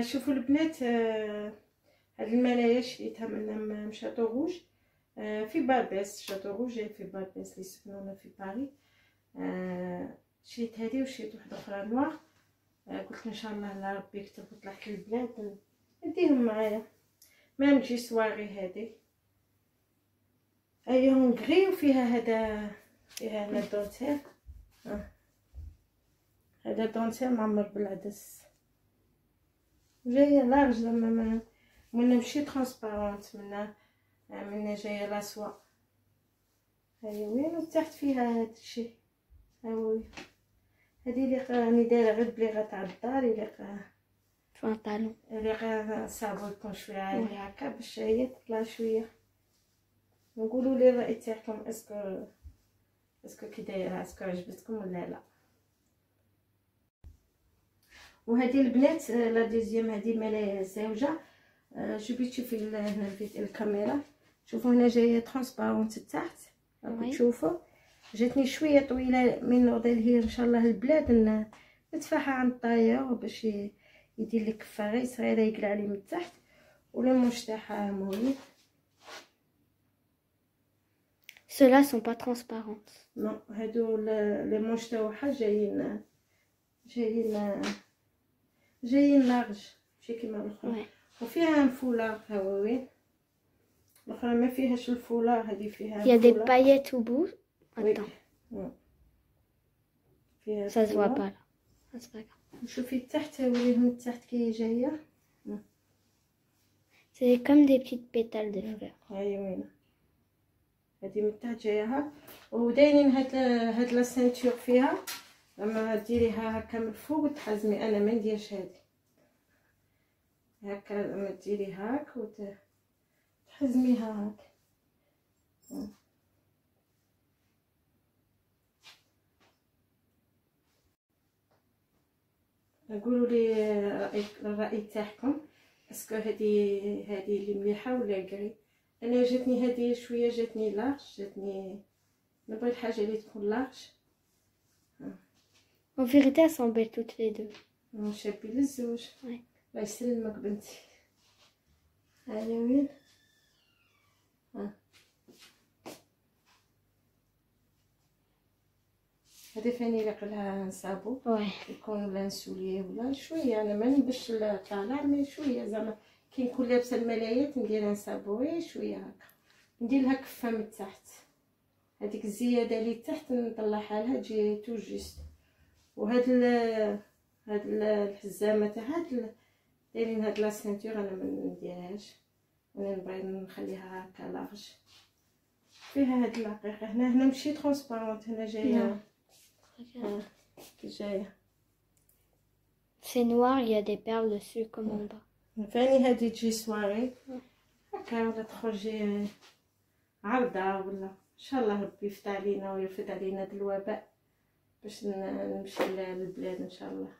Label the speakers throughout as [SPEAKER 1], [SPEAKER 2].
[SPEAKER 1] شوفوا البنات، هاد الملايه شريتها من شاتو روج، في باربيس. شاتو روج في باربيس اللي سكنونا في باريس. شريت هذه وشريت واحده اخرى نوار. قلت ان شاء الله لا ربي يكتب وطلعت للبلاد نديهم معايا. ما نجي سواغي هذه هي هونغري، وفيها هذا، فيها هنا دونتير. هذا دونتير معمر بالعدس، جايه لارج زعما منا ماشي ترانسبارونت، منا جايه لاسوا. هاي وين وتحت فيها هذا الشيء. هاوي هذه اللي راني دايره غير بليغه تاع الدار، اللي
[SPEAKER 2] بنطلون
[SPEAKER 1] اللي غير صابو يكون شويه عالي هكا باش هي تطلع شويه. نقولوا لي الراي تاعكم، اسكو كي دايره، اسكو عجبتكم ولا لا. وهذه البنات لا ديزيام، هذه ملايه زوجه. جبت تشوفي هنا الكاميرا، شوفوا هنا جايه ترانسبارونت تحت، راكم تشوفوا. جاتني شويه طويله من نوضل هي ان شاء الله البلاد ندفعها عن الطاير باش يدير لك كفاري صغيره يقلع لي من تحت، ولا مش تاعها مويد.
[SPEAKER 2] ceux-là sont pas transparentes.
[SPEAKER 1] نو هادو لي مونش تاعها جايين لارج ماشي كيما الاخرى. وفيها فولار هواوين، الاخرى ما فيهاش الفولار، هذه فيها.
[SPEAKER 2] Il y a des paillettes au bout. Attends.
[SPEAKER 1] Oui. فيها
[SPEAKER 2] Ça se voit pas là. C'est pas grave.
[SPEAKER 1] شوفي التحت، وريهم التحت كي جايه.
[SPEAKER 2] C'est comme des petites pétales de fleurs.
[SPEAKER 1] هاي وين هذه من التحت جايه ها، ودايرين هاد لا سانتور فيها. لما ديريها هكا من الفوق وتحزمي، انا ما نديرش هذه هكا. لما ديري هاك وتحزميها هاك. قولوا لي الراي تاعكم، اسكو هذه اللي مليحه ولا الكري. انا جاتني هذه شويه، جاتني لارج، نبغي الحاجه اللي تكون لارج.
[SPEAKER 2] En vérité, elles sont belles toutes les deux.
[SPEAKER 1] شابين للزوج.
[SPEAKER 2] Ouais.
[SPEAKER 1] الله يسلمك بنتي. هاي وين هذه فاني لها نصابو. يكون ولا نسوليه ولا شويه. انا ما نبش طالع مي شويه زعما كي نكون لابسه الملايات ندير نصابو شويه هكا، ندير لها كفه من تحت. هذيك الزياده اللي تحت نطلعها لها تجي تو جوست. وهاد الحزامه تاع دايرين هاد لا سانتور، انا ما نديرهاش، انا نبغي نخليها هكا لارج. فيها هاد العقيقه هنا ماشي ترانسبارونت، هنا جايه كي جايه.
[SPEAKER 2] C'est noir, il y a des perles dessus comme en bas.
[SPEAKER 1] فاني هادي تجي سواري هكا، ولا تخرجي عرضه، ولا ان شاء الله ربي يفتح علينا ويرفد علينا هاد الوباء باش نمشي للبلاد ان شاء الله.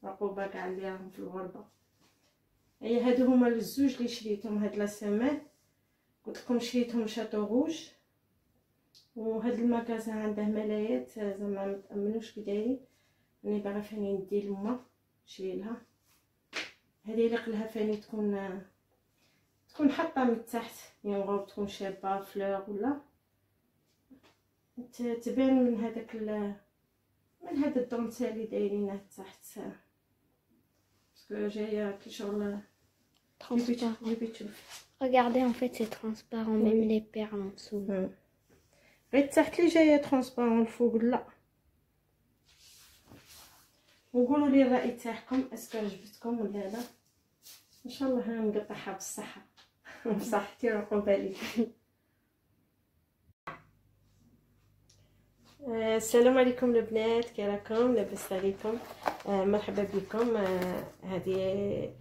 [SPEAKER 1] عقوبه كاع عليهم في الغربه. اي هادو هما الزوج اللي شريتهم هاد لا سيمين. قلت لكم شريتهم شاتو روج. وهاد المكازا عنده ملايات زعما ما تامنوش كي دايرين. راني باغا فاني ندي لما نشري لها هذه اللي قلها فاني تكون حاطه من تحت ينغوب، تكون شابه فلور ولا تبان من هذاك من هذا الدونتيل اللي دايرينه تحت، باسكو جايه كي شغل
[SPEAKER 2] transparent. Regardez, en fait c'est transparent, même les perles en dessous.
[SPEAKER 1] غير تحت لي جايه ترانسبارون، الفوق لا. وقولوا لي الراي تاعكم، اسكو عجبتكم ولا لا. ان شاء الله نقطعها بالصحه بصحتي وعقبالي. السلام عليكم البنات، كي راكم؟ لاباس عليكم؟ مرحبا بكم. هذه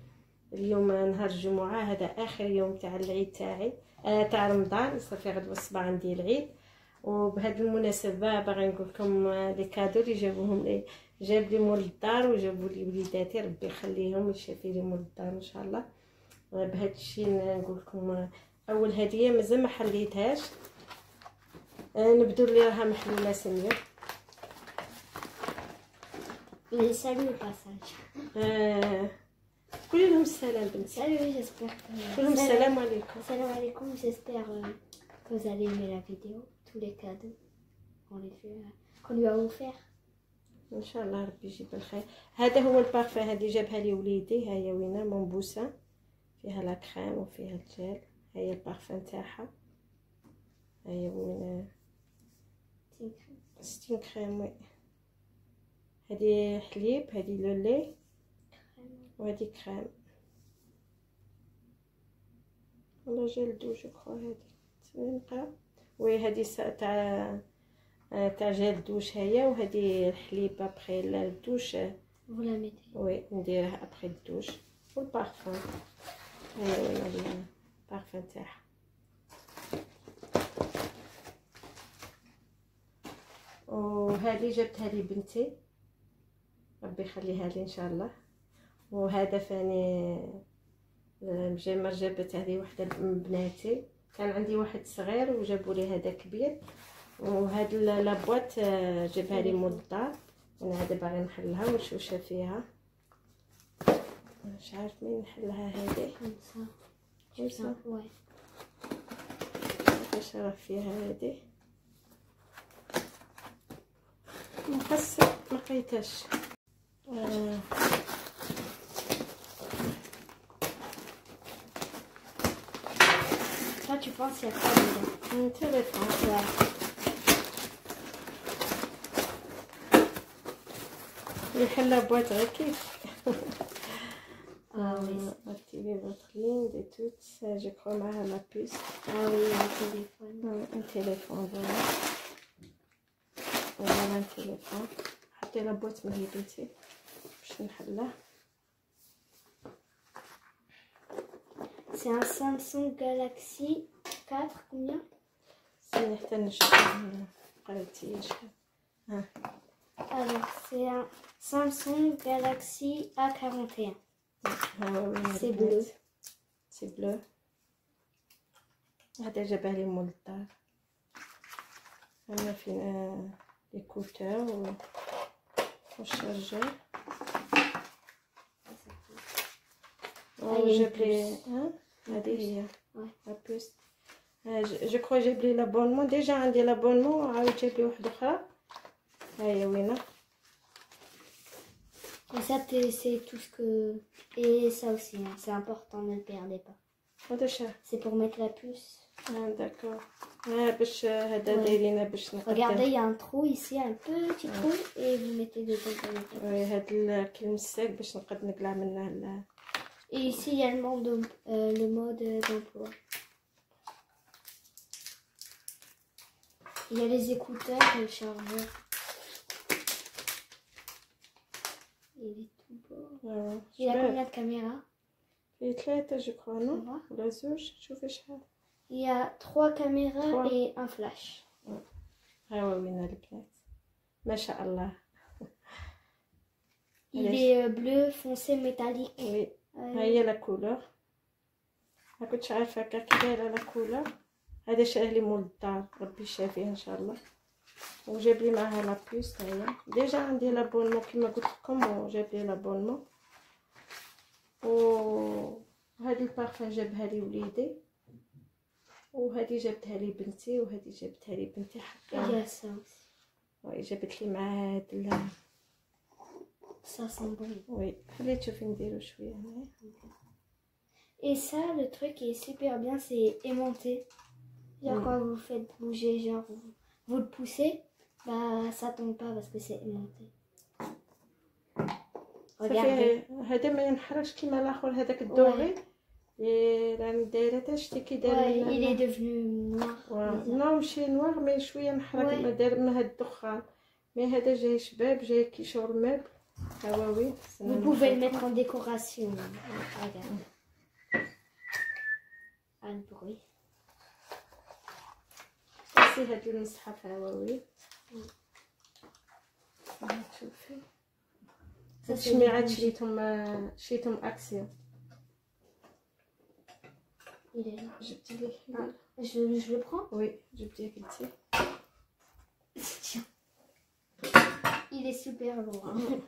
[SPEAKER 1] اليوم نهار الجمعه، هذا اخر يوم تاع العيد تاعي تاع رمضان. صافي غدوه الصباح عندي العيد. وبهذه المناسبه باغي نقول لكم لي كادو اللي جابوهم لي، جاب لي مول الدار وجابوا لي وليداتي، ربي يخليهم ويشافي لي مول الدار ان شاء الله. بهذا الشيء نقول لكم اول هديه مازال ما حليتهاش، نبدو اللي راها محلوله سميه.
[SPEAKER 2] Les saluts au passage.
[SPEAKER 1] قولي لهم السلام بنتي.
[SPEAKER 2] Salut, j'espère que...
[SPEAKER 1] قولي لهم السلام عليكم.
[SPEAKER 2] Salam alaikum, j'espère que vous allez aimer la vidéo, tous les cadeaux qu'on lui a offert.
[SPEAKER 1] ان شاء الله ربي يجيب الخير. هذا هو البارفان هذه جابها لي وليدي، ها هي وينه منبوسه فيها لا كريم وفيها الجل. ها هي البارفان تاعها، ها هي وين ستين كريم. وي هذه حليب، هذه لولي، وهذه كريم ولا جل دوش اخرى. هذه نبقى وي هذه تاع جل دوش هي، وهذه الحليب ابخي الدوش.
[SPEAKER 2] Vous la mettez.
[SPEAKER 1] وي نديرها ابخي الدوش. والبارفان هي وين البارفان تاعها. وهذه جبتها لي بنتي، ربي يخليها لي ان شاء الله. وهذا فاني مجمر جابت هذه وحده من بناتي، كان عندي واحد صغير وجابوا لي هذا كبير. وهاد لابواط جابها لي مول الدار، وانا هذا باغي نحلها ونشوشها فيها. مش عارف مين نحلها هذه.
[SPEAKER 2] Comme ça. Ouais.
[SPEAKER 1] باش راه فيها هذه نحس ما لقيتهاش.
[SPEAKER 2] Toi, tu penses qu'il y a quoi dedans?
[SPEAKER 1] تليفون.
[SPEAKER 2] Ouais.
[SPEAKER 1] يحل بواط غير كيف.
[SPEAKER 2] Ah oui.
[SPEAKER 1] activer votre ligne de toutes. Je crois معها la puce.
[SPEAKER 2] Ah oui, un téléphone.
[SPEAKER 1] un téléphone. voilà un téléphone. حطي لا بواط من هي بنتي باش نحلها.
[SPEAKER 2] C'est un Samsung Galaxy 4, combien?
[SPEAKER 1] سيني حتى نشوف قريتي شحال.
[SPEAKER 2] Alors, c'est un Samsung Galaxy A41.
[SPEAKER 1] سي
[SPEAKER 2] bleu.
[SPEAKER 1] سي بلو. هذا جابها لي مول الدار. هنا فين لي كوتور والشارجور. وجاب لي هذه هي لا بوست. جو كرو جاب لي لابونمون، ديجا عندي لابونمون، عاود جاب لي واحده اخرى. ها هي وينه.
[SPEAKER 2] Et ça, c'est tout ce que... Et ça aussi, hein, c'est important, ne le perdez pas.
[SPEAKER 1] هذا شا.
[SPEAKER 2] C'est pour mettre la puce.
[SPEAKER 1] داكور. باش هذا دايرينه باش نقدر.
[SPEAKER 2] Regardez, il y a un trou ici, un petit trou, et vous mettez dedans.
[SPEAKER 1] وي هذا الكلمساك باش نقدر نقلع منه.
[SPEAKER 2] Et ici, il y a le mode d'emploi. Il y a les écouteurs et le chargeur. Il est tout beau. Il a combien de caméras?
[SPEAKER 1] فيه 3 جو كرو نو
[SPEAKER 2] Voilà.
[SPEAKER 1] ولا 2. شوفي شحال.
[SPEAKER 2] Il y a 3 caméras
[SPEAKER 1] 3.
[SPEAKER 2] et un flash.
[SPEAKER 1] ها هو وين البنات ما شاء الله.
[SPEAKER 2] Il est bleu foncé métallique.
[SPEAKER 1] وي ها هي لا كولور. ما كنتش عارفه هكا كي دايره لا كولور. هذا شراه لي مول الدار، ربي يشافيه ان شاء الله. وجاب لي معها لا بوست. هي ديجا عندي لابونمون كيما قلت لكم، وجاب لي لابونمون. وهذه البارفان جابها لي وليدي، وهذه جابتها لي بنتي، وهذه جابتها لي بنتي
[SPEAKER 2] Il y
[SPEAKER 1] حقا.
[SPEAKER 2] a ça aussi.
[SPEAKER 1] وي جابت لي معها هاد
[SPEAKER 2] Ça sent bon.
[SPEAKER 1] وي خلي تشوفي نديرو شويه هنايا.
[SPEAKER 2] Et ça, le truc qui est super bien, c'est aimanté. Genre quand vous faites bouger, genre vous le poussez, bah ça tombe pas parce que c'est aimanté. Regardez.
[SPEAKER 1] هذا ما ينحرقش كيما الاخر هذاك الدوغي اللي راني دايره تا شتي كي دار.
[SPEAKER 2] Ouais, il est devenu noir.
[SPEAKER 1] نو ماشي نوار، مي شويه نحرق.
[SPEAKER 2] Ouais.
[SPEAKER 1] ما دار من هاد الدخان. مي هذا جاي شباب، جاي كي شغل ميبل هواوي.
[SPEAKER 2] Vous pouvez le mettre en décoration. Regardez. Un bruit.
[SPEAKER 1] سي هاد المصحف هواوي. شوفي هاد الشميعات شريتهم اكسيون.
[SPEAKER 2] Il est là.
[SPEAKER 1] جبتي لي.
[SPEAKER 2] Je le prends.
[SPEAKER 1] وي جبتيه قلتي.
[SPEAKER 2] Tiens. Il est super lourd. Hein.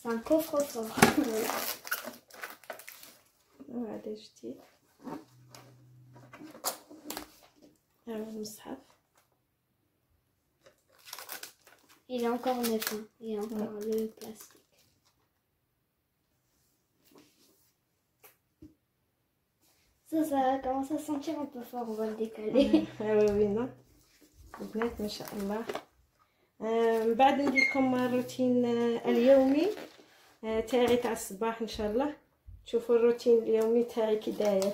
[SPEAKER 2] C'est un coffre-fort.
[SPEAKER 1] وهذا جديد. المصحف.
[SPEAKER 2] Il est encore neuf, hein. Il y a encore le plastique. Ça commence à sentir un peu fort, on va le décaler.
[SPEAKER 1] oui non البنات ما شاء الله. من بعد ندير لكم الروتين اليومي تاعي تاع الصباح ان شاء الله. تشوفوا الروتين اليومي تاعي كي داير.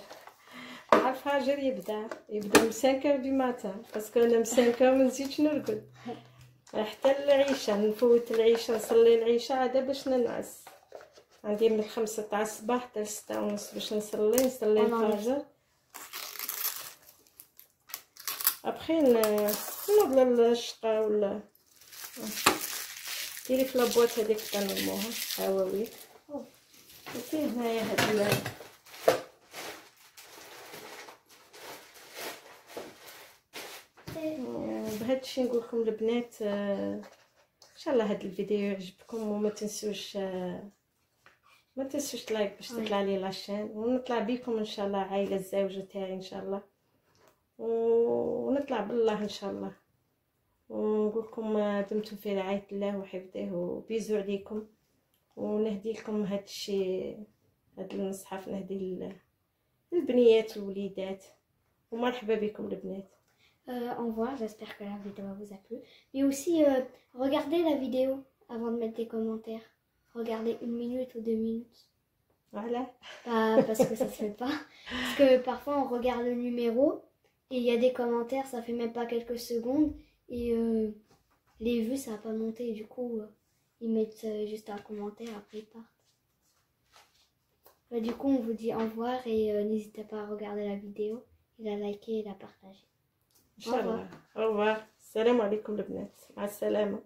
[SPEAKER 1] مع الفجر يبدا من 5 دو ماتان باسكو انا من 5 ما نزيدش نرقد حتى العشاء. نفوت العشاء نصلي العشاء عاد باش ننعس. عندي من 5 تاع الصباح حتى 6:30 باش نصلي الفجر. ابخي نوض للشقا ولا ديري في لابواط هذيك تاع نموها هواوي. وفيه هنايا هاد بهذا الشيء نقول لكم البنات ان شاء الله هذا الفيديو يعجبكم. وما تنسوش لايك باش تطلع لي لاشين ونطلع بكم ان شاء الله عائله الزوجه تاعي ان شاء الله. ونطلع بالله ان شاء الله. ونقول لكم دمتم في رعايه الله وحفظه وبيزو عليكم. ونهدي لكم هذا الشيء هذا المصحف نهدي للبنيات والوليدات. ومرحبا بكم البنات.
[SPEAKER 2] Au revoir, j'espère que la vidéo vous a plu. Mais aussi, regardez la vidéo avant de mettre des commentaires. Regardez 1 minute ou 2 minutes.
[SPEAKER 1] Voilà.
[SPEAKER 2] Parce que ça se fait pas. Parce que parfois on regarde le numéro et il y a des commentaires, ça fait même pas quelques secondes. Et les vues, ça va pas monter. Du coup, ils mettent juste un commentaire, après ils partent. Du coup, on vous dit au revoir et n'hésitez pas à regarder la vidéo, et la liker et la partager.
[SPEAKER 1] ان شاء الله. au revoir. السلام عليكم البنات. مع السلامه.